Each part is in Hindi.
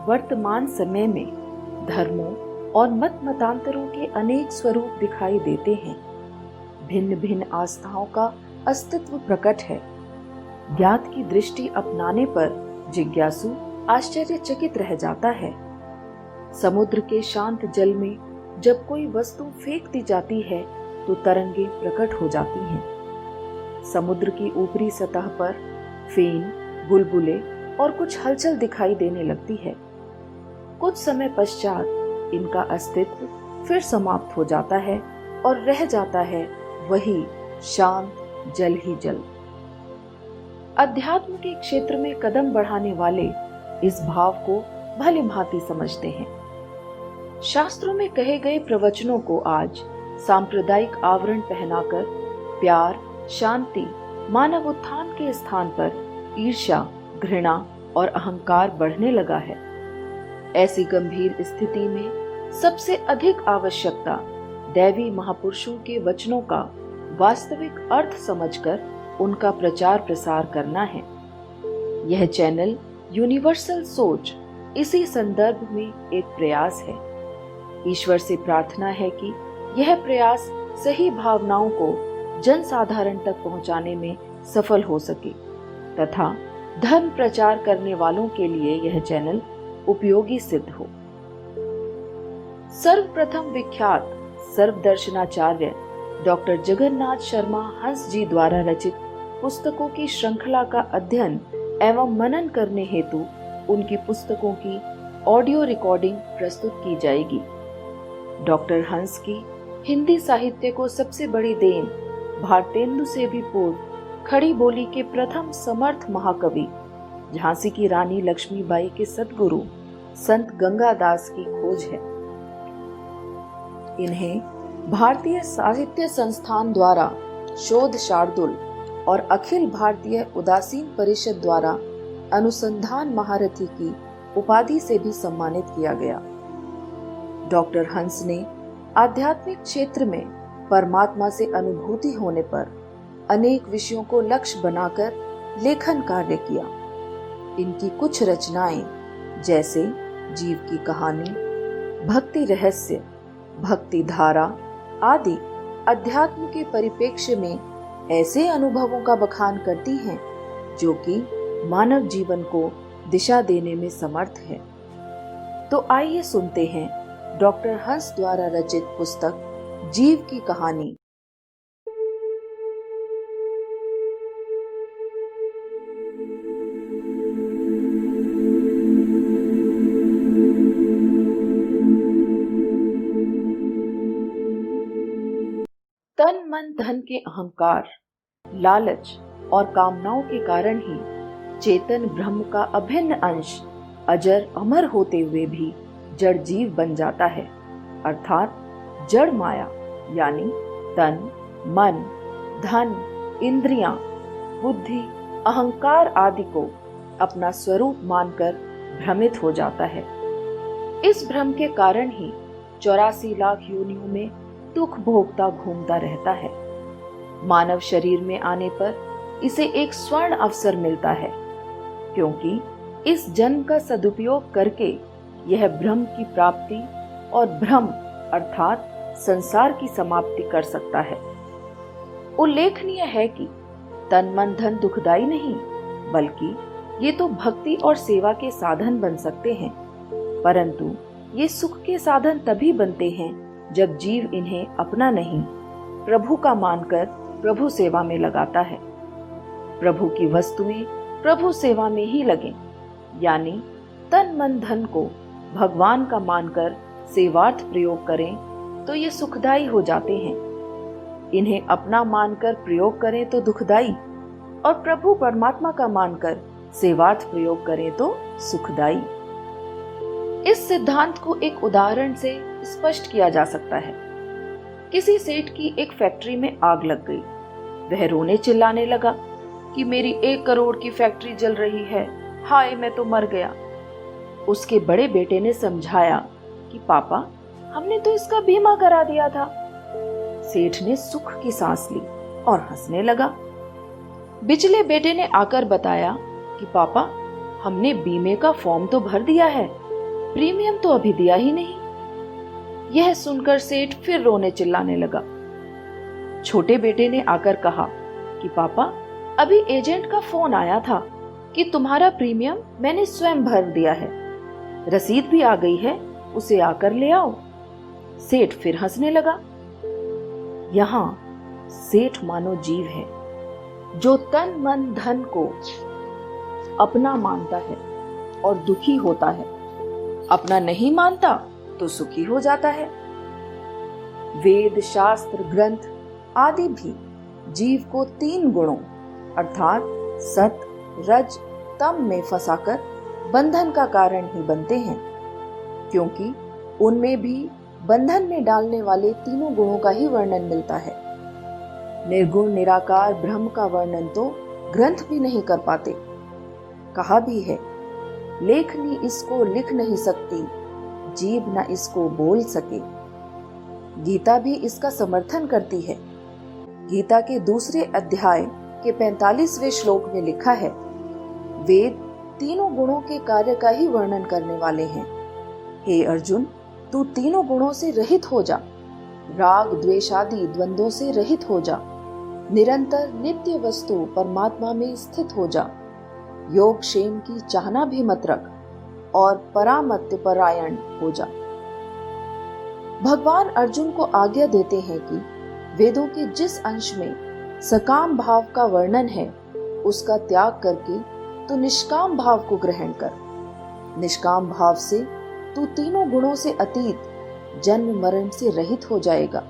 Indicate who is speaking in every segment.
Speaker 1: वर्तमान समय में धर्मों और मत मतांतरों के अनेक स्वरूप दिखाई देते हैं। भिन्न भिन्न आस्थाओं का अस्तित्व प्रकट है। ज्ञात की दृष्टि अपनाने पर जिज्ञासु आश्चर्यचकित रह जाता है। समुद्र के शांत जल में जब कोई वस्तु फेंक दी जाती है तो तरंगे प्रकट हो जाती हैं। समुद्र की ऊपरी सतह पर फेन, बुलबुले और कुछ हलचल दिखाई देने लगती है। कुछ समय पश्चात इनका अस्तित्व फिर समाप्त हो जाता है और रह जाता है वही शांत जल ही जल। अध्यात्म के क्षेत्र में कदम बढ़ाने वाले इस भाव को भली भांति समझते हैं। शास्त्रों में कहे गए प्रवचनों को आज सांप्रदायिक आवरण पहनाकर प्यार, शांति, मानव उत्थान के स्थान पर ईर्ष्या, घृणा और अहंकार बढ़ने लगा है। ऐसी गंभीर स्थिति में सबसे अधिक आवश्यकता दैवी महापुरुषों के वचनों का वास्तविक अर्थ समझकर उनका प्रचार प्रसार करना है। यह चैनल यूनिवर्सल सोच इसी संदर्भ में एक प्रयास है। ईश्वर से प्रार्थना है कि यह प्रयास सही भावनाओं को जन साधारण तक पहुंचाने में सफल हो सके तथा धर्म प्रचार करने वालों के लिए यह चैनल उपयोगी सिद्ध हो। सर्वप्रथम विख्यात सर्वदर्शनाचार्य डॉक्टर जगन्नाथ शर्मा हंस जी द्वारा रचित पुस्तकों की श्रृंखला का अध्ययन एवं मनन करने हेतु उनकी पुस्तकों की ऑडियो रिकॉर्डिंग प्रस्तुत की जाएगी। डॉक्टर हंस की हिंदी साहित्य को सबसे बड़ी देन भारतेंदु से भी पूर्व खड़ी बोली के प्रथम समर्थ महाकवि झांसी की रानी लक्ष्मीबाई के सद्गुरु संत गंगादास की खोज है। इन्हें भारतीय साहित्य संस्थान द्वारा शोध शार्दुल और अखिल भारतीय उदासीन परिषद द्वारा अनुसंधान महारथी की उपाधि से भी सम्मानित किया गया। डॉक्टर हंस ने आध्यात्मिक क्षेत्र में परमात्मा से अनुभूति होने पर अनेक विषयों को लक्ष्य बनाकर लेखन कार्य किया। इनकी कुछ रचनाएं जैसे जीव की कहानी, भक्ति रहस्य, भक्ति धारा आदि अध्यात्म के परिप्रेक्ष्य में ऐसे अनुभवों का बखान करती हैं जो कि मानव जीवन को दिशा देने में समर्थ है। तो आइए सुनते हैं डॉक्टर हंस द्वारा रचित पुस्तक जीव की कहानी। तन मन धन के अहंकार, लालच और कामनाओं के कारण ही चेतन ब्रह्म का अभिन्न अंश अजर अमर होते हुए भी जड़ जीव बन जाता है। अर्थात जड़ माया यानी तन, मन, धन, इंद्रियां, बुद्धि, अहंकार आदि को अपना स्वरूप मानकर भ्रमित हो जाता है। इस भ्रम के कारण ही 84 लाख योनियों में दुख भोगता घूमता रहता है। मानव शरीर में आने पर इसे एक स्वर्ण अवसर मिलता है, क्योंकि इस जन्म का सदुपयोग करके यह ब्रह्म की प्राप्ति और भ्रम अर्थात संसार की समाप्ति कर सकता है। उल्लेखनीय है कि तन मन धन दुखदाई नहीं, बल्कि ये तो भक्ति और सेवा के साधन बन सकते हैं, परंतु ये सुख के साधन तभी बनते हैं जब जीव इन्हें अपना नहीं प्रभु का मानकर प्रभु सेवा में लगाता है। प्रभु की वस्तुएं प्रभु सेवा में ही लगें, यानी तन मन धन को भगवान का मानकर सेवार्थ प्रयोग करें तो ये सुखदाई हो जाते हैं। इन्हें अपना मानकर प्रयोग करें तो दुखदाई, और प्रभु परमात्मा का मानकर सेवार्थ प्रयोग करें तो सुखदाई। इस सिद्धांत को एक उदाहरण से स्पष्ट किया जा सकता है। किसी सेठ की एक फैक्ट्री में आग लग गई। वह रोने चिल्लाने लगा कि मेरी 1 करोड़ की फैक्ट्री जल रही है, हाय मैं तो मर गया। उसके बड़े बेटे ने समझाया कि पापा, हमने तो इसका बीमा करा दिया था। सेठ ने सुख की सांस ली और हंसने लगा। बिचले बेटे ने आकर बताया कि पापा, हमने बीमे का फॉर्म तो भर दिया है, प्रीमियम तो अभी दिया ही नहीं। यह सुनकर सेठ फिर रोने चिल्लाने लगा। छोटे बेटे ने आकर कहा कि पापा, अभी एजेंट का फोन आया था कि तुम्हारा प्रीमियम मैंने स्वयं भर दिया है, रसीद भी आ गई है, उसे आकर ले आओ। सेठ फिर हंसने लगा। यहाँ सेठ मानो जीव है जो तन मन धन को अपना मानता है और दुखी होता है, अपना नहीं मानता तो सुखी हो जाता है। वेद, शास्त्र, ग्रंथ आदि भी जीव को 3 गुणों अर्थात सत, रज, तम में फंसाकर बंधन का कारण ही बनते हैं, क्योंकि उनमें भी बंधन में डालने वाले तीनों गुणों का ही वर्णन मिलता है। निर्गुण निराकार ब्रह्म का वर्णन तो ग्रंथ भी नहीं कर पाते। कहा भी है, लेखनी इसको लिख नहीं सकती, जीभ न इसको बोल सके। गीता भी इसका समर्थन करती है। गीता के दूसरे अध्याय के 45वें श्लोक में लिखा है, वेद तीनों गुणों के कार्य का ही वर्णन करने वाले हैं। हे अर्जुन, तू तीनों गुणों से रहित हो जा, राग द्वेष आदि द्वंद्वों से रहित हो जा, निरंतर नित्य वस्तु परमात्मा में स्थित हो जा, योग क्षेम की चाहना भी मत रख और परामत्य परायण हो जा। भगवान अर्जुन को आज्ञा देते हैं कि वेदों के जिस अंश में सकाम भाव का वर्णन है उसका त्याग करके तू निष्काम भाव को ग्रहण कर। निष्काम भाव से तू तीनों गुणों से अतीत जन्म मरण से रहित हो जाएगा।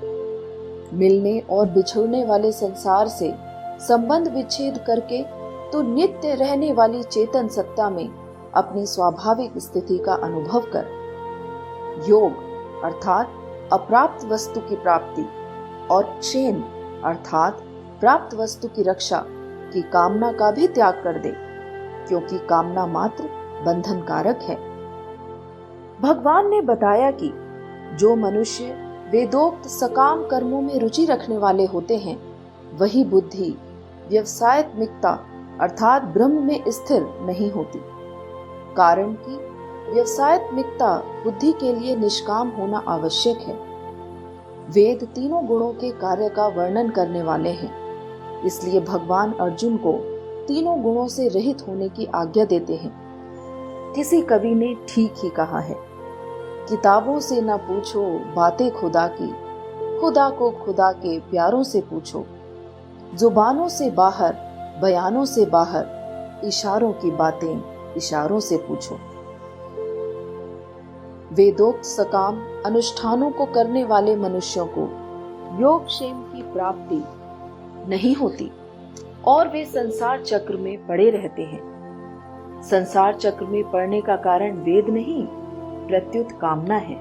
Speaker 1: मिलने और बिछड़ने वाले संसार से संबंध विच्छेद करके तू नित्य रहने वाली चेतन सत्ता में अपनी स्वाभाविक स्थिति का अनुभव कर। योग अर्थात अप्राप्त वस्तु की प्राप्ति और क्षेम अर्थात प्राप्त वस्तु की रक्षा की कामना का भी त्याग कर दे, क्योंकि कामना मात्र बंधन कारक है। भगवान ने बताया कि जो मनुष्य वेदोक्त सकाम कर्मों में रुचि रखने वाले होते हैं, वही बुद्धि व्यवसायत्मिकता अर्थात ब्रह्म में स्थिर नहीं होती। कारण कि व्यवसायत्मिकता बुद्धि के लिए निष्काम होना आवश्यक है। वेद तीनों गुणों के कार्य का वर्णन करने वाले हैं, इसलिए भगवान अर्जुन को तीनों गुणों से रहित होने की आज्ञा देते हैं। किसी कवि ने ठीक ही कहा है, किताबों से न पूछो बातें खुदा की, खुदा को खुदा के प्यारों से पूछो। जुबानों से बाहर, बयानों से बाहर, इशारों की बातें इशारों से पूछो। वेदोक्त सकाम अनुष्ठानों को करने वाले मनुष्यों को योग क्षेम की प्राप्ति नहीं होती और वे संसार चक्र में पड़े रहते हैं। संसार चक्र में पड़ने का कारण वेद नहीं, प्रत्युत कामना है।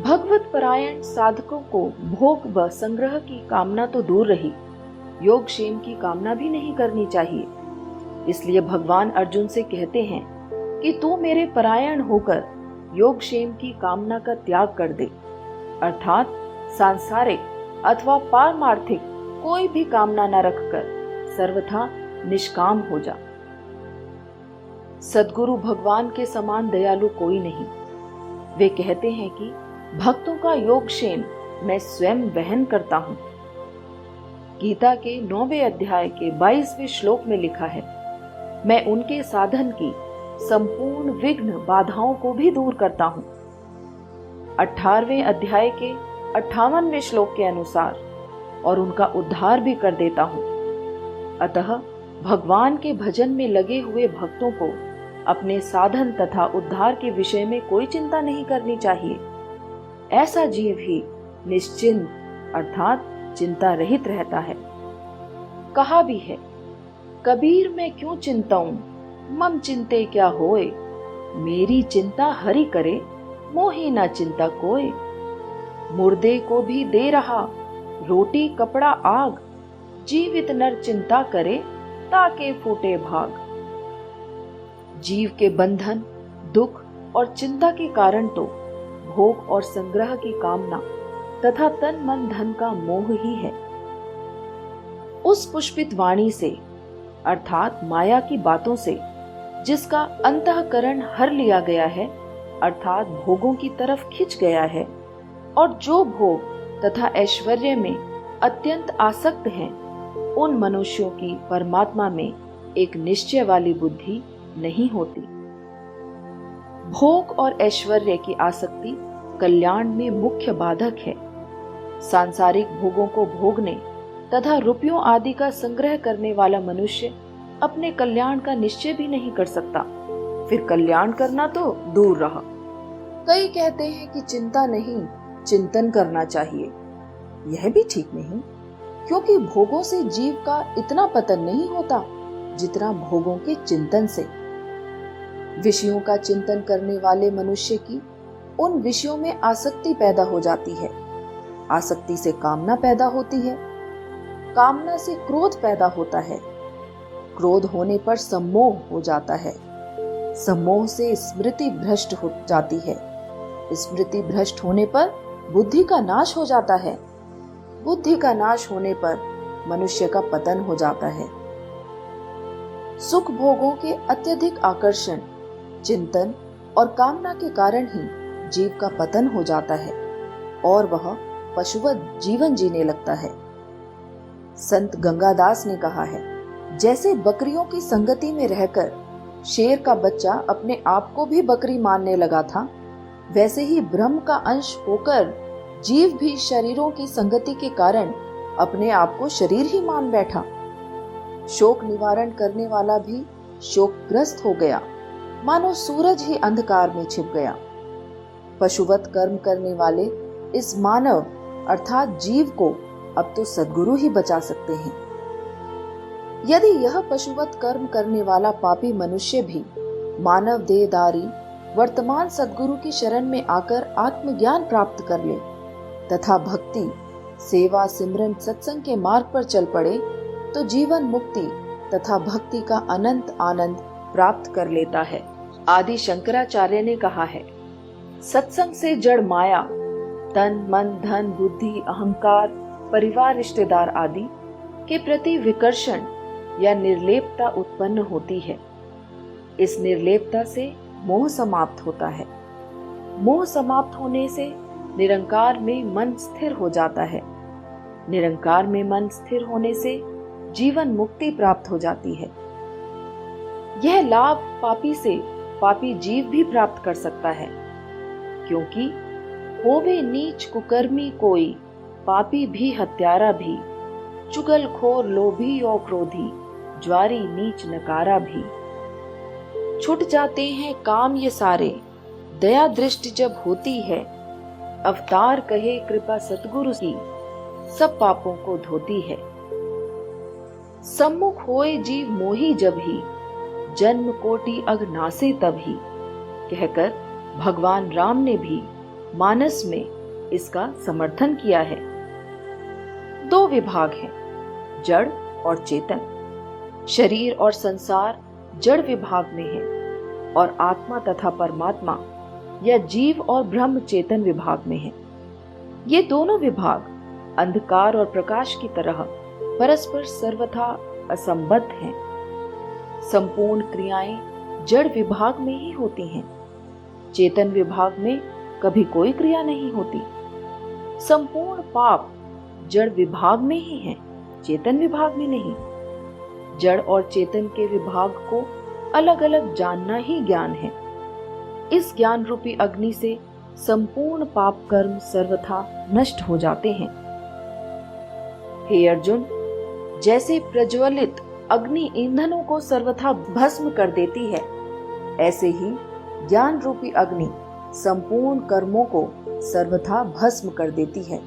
Speaker 1: भगवत परायण साधकों को भोग व संग्रह की कामना तो दूर रही, योग क्षेम की कामना भी नहीं करनी चाहिए। इसलिए भगवान अर्जुन से कहते हैं कि तू मेरे परायण होकर योग क्षेम की कामना का त्याग कर दे, अर्थात सांसारिक अथवा पारमार्थिक कोई भी कामना न रखकर सर्वथा निष्काम हो जा। सद्गुरु भगवान के समान दयालु कोई नहीं। वे कहते हैं कि भक्तों का योग क्षेम मैं स्वयं वहन करता हूं। गीता के 9वें अध्याय के 22वें श्लोक में लिखा है, मैं उनके साधन की संपूर्ण विघ्न बाधाओं को भी दूर करता हूं। 18वें अध्याय के 58वें श्लोक के अनुसार और उनका उद्धार भी कर देता हूं। अतः भगवान के भजन में लगे हुए भक्तों को अपने साधन तथा उद्धार के विषय में कोई चिंता नहीं करनी चाहिए। ऐसा जीव ही निश्चिंत अर्थात चिंता रहित रहता है। कहा भी है, कबीर मैं क्यों चिंताऊं, मम चिंते क्या होए, मेरी चिंता हरि करे, मोहि न चिंता कोय। मुर्दे को भी दे रहा रोटी कपड़ा आग, जीवित नर चिंता करे, ताके फूटे भाग। जीव के बंधन, दुख और चिंता के कारण तो भोग और संग्रह की कामना तथा तन मन धन का मोह ही है। उस पुष्पित वाणी से अर्थात माया की बातों से जिसका अंतःकरण हर लिया गया है, अर्थात भोगों की तरफ खिंच गया है, और जो भोग तथा ऐश्वर्य में अत्यंत आसक्त हैं, उन मनुष्यों की परमात्मा में एक निश्चय वाली बुद्धि नहीं होती। भोग और ऐश्वर्य की आसक्ति कल्याण में मुख्य बाधक है। सांसारिक भोगों को भोगने तथा रुपयों आदि का संग्रह करने वाला मनुष्य अपने कल्याण का निश्चय भी नहीं कर सकता, फिर कल्याण करना तो दूर रहा। कई कहते हैं कि चिंता नहीं, चिंतन करना चाहिए। यह भी ठीक नहीं, क्योंकि भोगों से जीव का इतना पतन नहीं होता जितना भोगों के चिंतन से। विषयों का चिंतन करने वाले मनुष्य की उन विषयों में आसक्ति पैदा हो जाती है, आसक्ति से कामना पैदा होती है, कामना से क्रोध पैदा होता है, क्रोध होने पर सम्मोह हो जाता है, सम्मोह से स्मृति भ्रष्ट हो जाती है, स्मृति भ्रष्ट होने पर बुद्धि का नाश हो जाता है, बुद्धि का नाश होने पर मनुष्य का पतन हो जाता है। सुख भोगों के अत्यधिक आकर्षण, चिंतन और कामना के कारण ही जीव का पतन हो जाता है और वह पशुवत जीवन जीने लगता है। संत गंगादास ने कहा है, जैसे बकरियों की संगति में रहकर शेर का बच्चा अपने आप को भी बकरी मानने लगा था, वैसे ही ब्रह्म का अंश होकर जीव भी शरीरों की संगति के कारण अपने आप को शरीर ही मान बैठा। शोक निवारण करने वाला भी शोकग्रस्त हो गया, मानो सूरज ही अंधकार में छिप गया। पशुवत कर्म करने वाले इस मानव अर्थात जीव को अब तो सद्गुरु ही बचा सकते हैं। यदि यह पशुवत कर्म करने वाला पापी मनुष्य भी मानव देहधारी वर्तमान सद्गुरु की शरण में आकर आत्मज्ञान प्राप्त कर ले तथा भक्ति, सेवा, सिमरन, सत्संग के मार्ग पर चल पड़े, तो जीवन मुक्ति तथा भक्ति का अनंत आनंद प्राप्त कर लेता है। आदि शंकराचार्य ने कहा है, सत्संग से जड़ माया, तन, मन, धन, बुद्धि, अहंकार, परिवार, रिश्तेदार आदि के प्रति विकर्षण या निर्लेपता उत्पन्न होती है। इस निर्लेपता से मोह समाप्त होता है। मोह समाप्त होने से निरंकार में मन स्थिर हो जाता है। निरंकार में मन स्थिर होने से जीवन मुक्ति प्राप्त हो जाती है। यह लाभ पापी से पापी जीव भी प्राप्त कर सकता है, क्योंकि होवे नीच कुकर्मी कोई, पापी भी हत्यारा भी, चुगलखोर लोभी और क्रोधी, ज्वारी नीच नकारा भी। छूट जाते हैं काम ये सारे, दया दृष्टि जब होती है, अवतार कहे कृपा सतगुरु की, सब पापों को धोती है। सम्मुख होए जीव मोही जब ही, जन्म कोटि अघनासे तभी, कहकर भगवान राम ने भी मानस में इसका समर्थन किया है। दो विभाग हैं, जड़ और चेतन। शरीर और संसार जड़ विभाग में है और आत्मा तथा परमात्मा या जीव और ब्रह्म चेतन विभाग में है। ये दोनों विभाग अंधकार और प्रकाश की तरह परस्पर सर्वथा असंबद्ध हैं। संपूर्ण क्रियाएं जड़ विभाग में ही होती हैं। चेतन विभाग में कभी कोई क्रिया नहीं होती। संपूर्ण पाप जड़ विभाग में ही है, चेतन विभाग में नहीं। जड़ और चेतन के विभाग को अलग अलग जानना ही ज्ञान है। इस ज्ञान रूपी अग्नि से संपूर्ण पाप कर्म सर्वथा नष्ट हो जाते हैं। हे अर्जुन, जैसे प्रज्वलित अग्नि ईंधनों को सर्वथा भस्म कर देती है, ऐसे ही ज्ञान रूपी अग्नि संपूर्ण कर्मों को सर्वथा भस्म कर देती है।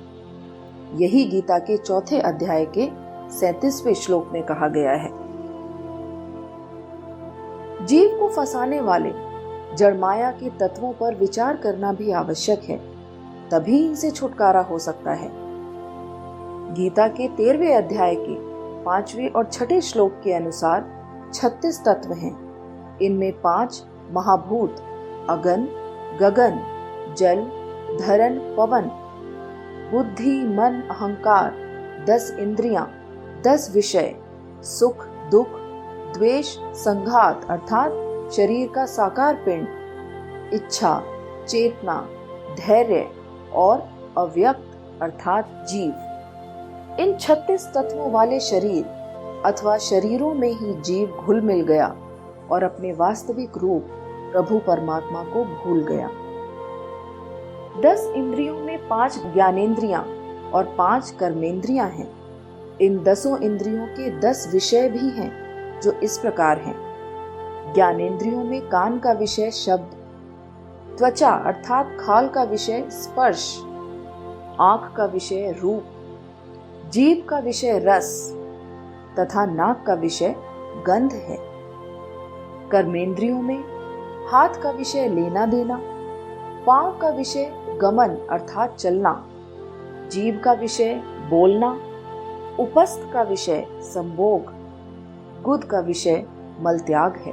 Speaker 1: यही गीता के 4 अध्याय के 37वें श्लोक में कहा गया है। जीव को फंसाने वाले जड़ माया के तत्वों पर विचार करना भी आवश्यक है, तभी इनसे छुटकारा हो सकता है। गीता के 13वें अध्याय के 5वें और 6ठे श्लोक के अनुसार 36 तत्व हैं। इनमें 5 महाभूत अगन, गगन, जल, धरण, पवन, बुद्धि, मन, अहंकार, 10 इंद्रियां, 10 विषय, सुख, दुख, द्वेष संघात अर्थात शरीर का साकार पिंड, इच्छा, चेतना, धैर्य और अव्यक्त अर्थात जीव। इन 36 तत्वों वाले शरीर अथवा शरीरों में ही जीव घुल मिल गया और अपने वास्तविक रूप प्रभु परमात्मा को भूल गया। 10 इंद्रियों में 5 ज्ञानेंद्रियां और 5 कर्मेंद्रियां हैं। इन 10 इंद्रियों के 10 विषय भी हैं जो इस प्रकार हैं। ज्ञानेंद्रियों में कान का विषय शब्द, त्वचा अर्थात खाल का विषय स्पर्श, आंख का विषय रूप, जीभ का विषय रस तथा नाक का विषय गंध है। कर्मेंद्रियों में हाथ का विषय लेना देना, पांव का विषय गमन अर्थात चलना, जीभ का विषय बोलना, उपस्थ का विषय संभोग, गुद का विषय मलत्याग है।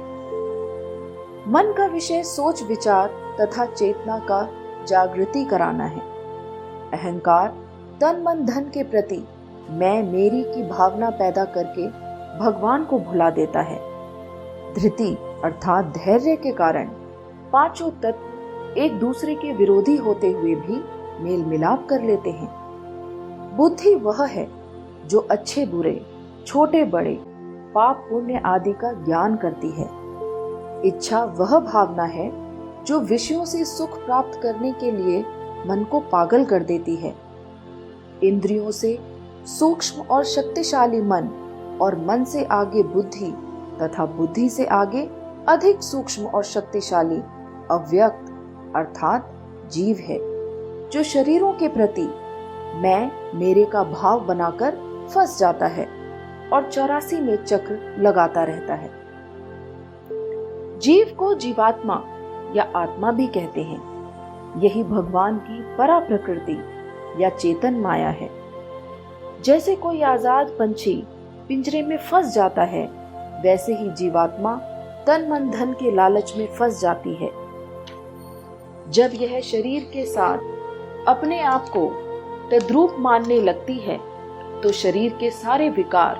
Speaker 1: मन का विषय सोच विचार तथा चेतना का जागृति कराना है। अहंकार तन मन धन के प्रति मैं मेरी की भावना पैदा करके भगवान को भुला देता है। धृति अर्थात धैर्य के कारण पांचों तत्व एक दूसरे के विरोधी होते हुए भी मेल मिलाप कर लेते हैं। बुद्धि वह है जो अच्छे बुरे, छोटे बड़े, पाप पुण्य आदि का ज्ञान करती है। इच्छा वह भावना है जो विषयों से सुख प्राप्त करने के लिए मन को पागल कर देती है। इंद्रियों से सूक्ष्म और शक्तिशाली मन और मन से आगे बुद्धि तथा बुद्धि से आगे अधिक सूक्ष्म और शक्तिशाली अव्यक्त अर्थात जीव है, जो शरीरों के प्रति मैं मेरे का भाव बनाकर फंस जाता है और 84 में चक्र लगाता रहता है। जीव को जीवात्मा या आत्मा भी कहते हैं। यही भगवान की परा प्रकृति या चेतन माया है। जैसे कोई आजाद पंछी पिंजरे में फंस जाता है, वैसे ही जीवात्मा तन मन धन के लालच में फंस जाती है। जब यह शरीर के साथ अपने आप को तद्रूप मानने लगती है, तो शरीर के सारे विकार,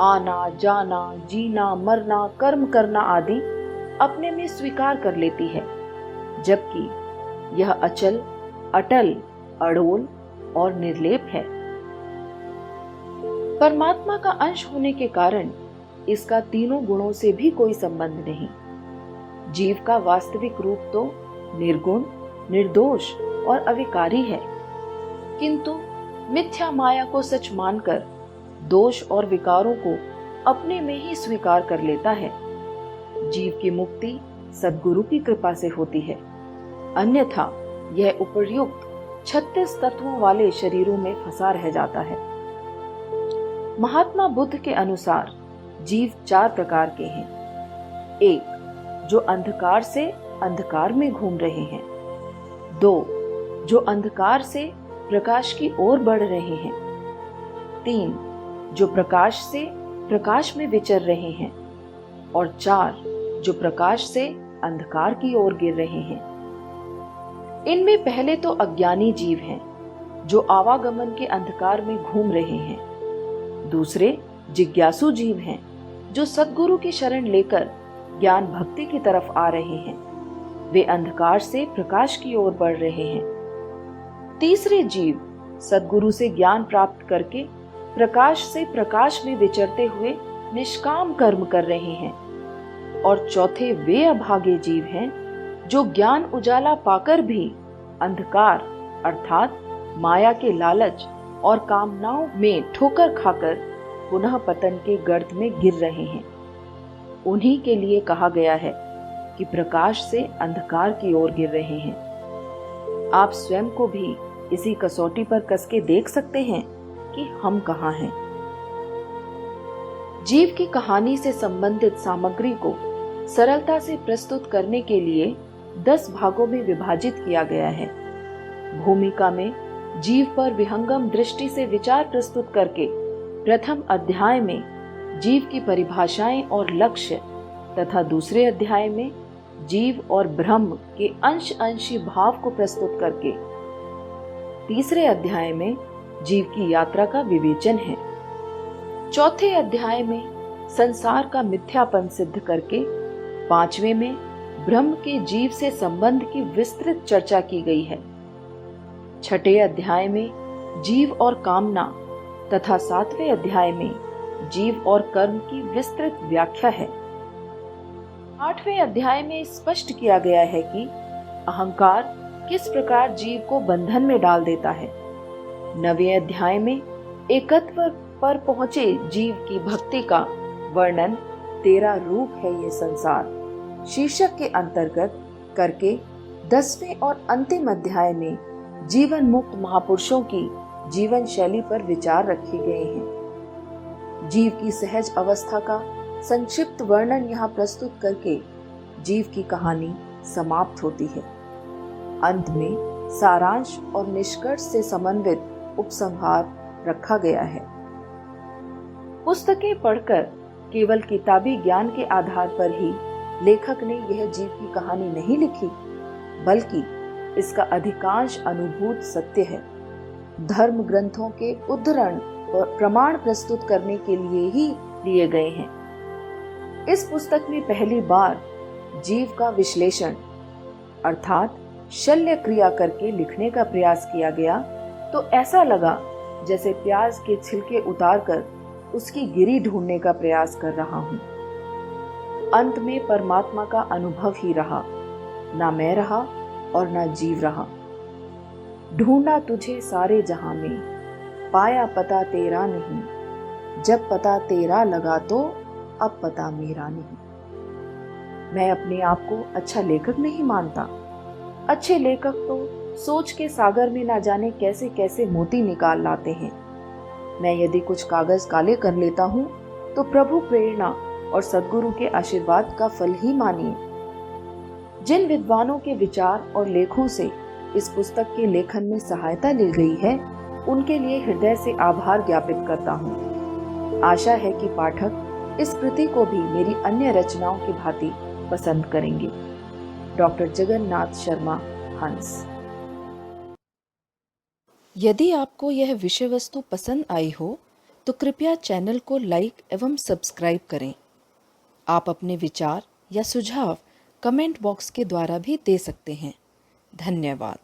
Speaker 1: आना जाना, जीना मरना, कर्म करना आदि अपने में स्वीकार कर लेती है, जबकि यह अचल, अटल, अडोल और निर्लेप है। परमात्मा का अंश होने के कारण इसका तीनों गुणों से भी कोई संबंध नहीं। जीव का वास्तविक रूप तो निर्गुण, निर्दोष और अविकारी है, किंतु मिथ्या माया को सच मानकर दोष और विकारों को अपने में ही स्वीकार कर लेता है। जीव की मुक्ति सद्गुरु की कृपा से होती है, अन्यथा यह उपर्युक्त 36 तत्वों वाले शरीरों में फंसा रह जाता है। महात्मा बुद्ध के अनुसार जीव 4 प्रकार के हैं। 1. जो अंधकार से अंधकार में घूम रहे हैं। 2. जो अंधकार से प्रकाश की ओर बढ़ रहे हैं। 3. जो प्रकाश से प्रकाश में विचर रहे हैं। और 4. जो प्रकाश से अंधकार की ओर गिर रहे हैं। इनमें पहले तो अज्ञानी जीव हैं, जो आवागमन के अंधकार में घूम रहे हैं। दूसरे जिज्ञासु जीव हैं, जो सद्गुरु की शरण लेकर ज्ञान भक्ति की तरफ आ रहे हैं। वे अंधकार से प्रकाश की ओर बढ़ रहे हैं। तीसरे जीव सद्गुरु से ज्ञान प्राप्त करके प्रकाश से प्रकाश में विचरते हुए निष्काम कर्म कर रहे हैं। और चौथे वे अभागे जीव हैं, जो ज्ञान उजाला पाकर भी अंधकार अर्थात माया के लालच और कामनाओं में ठोकर खाकर पुनः पतन के गर्त में गिर रहे हैं। उन्हीं के लिए कहा गया है कि प्रकाश से अंधकार की ओर गिर रहे हैं। आप स्वयं को भी इसी कसौटी पर कस के देख सकते हैं कि हम कहाँ हैं। जीव की कहानी से संबंधित सामग्री को सरलता से प्रस्तुत करने के लिए 10 भागों में विभाजित किया गया है। भूमिका में जीव पर विहंगम दृष्टि से विचार प्रस्तुत करके प्रथम अध्याय में जीव की परिभाषाएं और लक्ष्य तथा दूसरे अध्याय में जीव और ब्रह्म के अंश अंशी भाव को प्रस्तुत करके तीसरे अध्याय में जीव की यात्रा का विवेचन है। चौथे अध्याय में संसार का मिथ्यापन सिद्ध करके 5वें में ब्रह्म के जीव से संबंध की विस्तृत चर्चा की गई है। 6ठे अध्याय में जीव और कामना तथा 7वें अध्याय में जीव और कर्म की विस्तृत व्याख्या है। 8वें अध्याय में स्पष्ट किया गया है कि अहंकार किस प्रकार जीव को बंधन में डाल देता है। 9वें अध्याय में एकत्व पर पहुंचे जीव की भक्ति का वर्णन 13 रूप है ये संसार शीर्षक के अंतर्गत करके 10वें और अंतिम अध्याय में जीवन मुक्त महापुरुषों की जीवन शैली पर विचार रखे गए हैं। जीव की सहज अवस्था का संक्षिप्त वर्णन यहाँ प्रस्तुत करके जीव की कहानी समाप्त होती है। अंत में सारांश और निष्कर्ष से समन्वित उपसंहार रखा गया है। पुस्तकें पढ़कर केवल किताबी ज्ञान के आधार पर ही लेखक ने यह जीव की कहानी नहीं लिखी, बल्कि इसका अधिकांश अनुभूत सत्य है। धर्म ग्रंथों के उद्धरण और प्रमाण प्रस्तुत करने के लिए ही लिए गए हैं। इस पुस्तक में पहली बार जीव का विश्लेषण अर्थात शल्य क्रिया करके लिखने का प्रयास किया गया तो ऐसा लगा जैसे प्याज के छिलके उतारकर उसकी गिरी ढूंढने का प्रयास कर रहा हूं। अंत में परमात्मा का अनुभव ही रहा, ना मैं रहा और ना जीव रहा। ढूंढा तुझे सारे जहां में, पाया पता तेरा नहीं, जब पता तेरा लगा तो अब पता मेरा नहीं। मैं अपने आप को अच्छा लेखक नहीं मानता। अच्छे लेखक तो सोच के सागर में ना जाने कैसे कैसे मोती निकाल लाते हैं। मैं यदि कुछ कागज काले कर लेता हूँ तो प्रभु प्रेरणा और सद्गुरु के आशीर्वाद का फल ही मानिए। जिन विद्वानों के विचार और लेखों से इस पुस्तक के लेखन में सहायता ली गई है, उनके लिए हृदय से आभार ज्ञापित करता हूँ। आशा है कि पाठक इस कृति को भी मेरी अन्य रचनाओं की भांति पसंद करेंगे। डॉक्टर जगन्नाथ शर्मा, हंस।
Speaker 2: यदि आपको यह विषय वस्तु पसंद आई हो तो कृपया चैनल को लाइक एवं सब्सक्राइब करें। आप अपने विचार या सुझाव कमेंट बॉक्स के द्वारा भी दे सकते हैं। धन्यवाद।